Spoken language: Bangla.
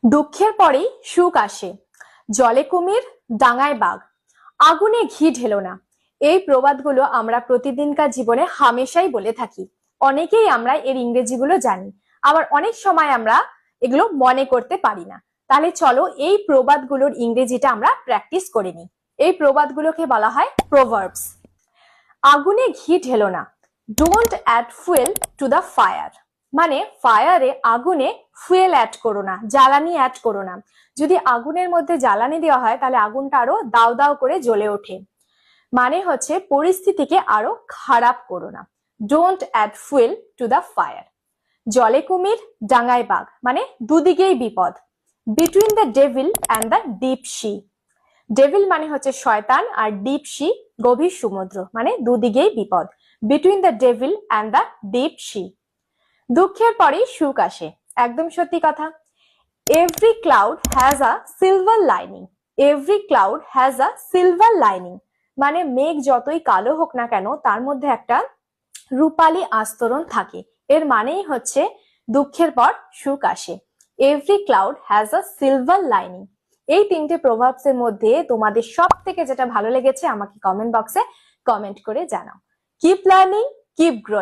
দুঃখের পরেই সুখ আসে, জলে কুমির ডাঙায় বাঘ, আগুনে ঘি ঢেলো না। এই প্রবাদগুলো আমরা প্রতিদিনকার জীবনে হামেশাই বলে থাকি। অনেকেই আমরা এর ইংরেজিগুলো জানি, আবার অনেক সময় আমরা এগুলো মনে করতে পারি না। তাহলে চলো এই প্রবাদগুলোর ইংরেজিটা আমরা প্র্যাকটিস করে নিই। এই প্রবাদগুলোকে বলা হয় প্রোভার্বস। আগুনে ঘি ঢেলো না, don't add fuel to the fire. মানে ফায়ারে, আগুনে ফুয়েল অ্যাড করো না, জ্বালানি অ্যাড করো না। যদি আগুনের মধ্যে জ্বালানি দেওয়া হয় তাহলে আগুনটা আরো দাও দাও করে জ্বলে ওঠে। মানে হচ্ছে পরিস্থিতিকে আরো খারাপ করো না। Don't add fuel to the fire. জলে কুমির ডাঙায় বাঘ, মানে দুদিকেই বিপদ। Between the devil and the deep sea. Devil মানে হচ্ছে শয়তান, আর ডিপ সি গভীর সমুদ্র, মানে দুদিকেই বিপদ। Between the devil and the deep C. দুঃখের পরেই সুখ আসে, একদম সত্যি কথা। Every cloud has a silver lining. Every cloud has a silver lining, মানে মেঘ যতই কালো হোক না কেন তার মধ্যে একটা রূপালী আস্তরণ থাকে। এর মানেই হচ্ছে দুঃখের পর সুখ আসে। Every cloud has a silver lining. এই তিনটে প্রভাবস এর মধ্যে তোমাদের সব থেকে যেটা ভালো লেগেছে আমাকে কমেন্ট বক্সে কমেন্ট করে জানাও। Keep learning, keep growing.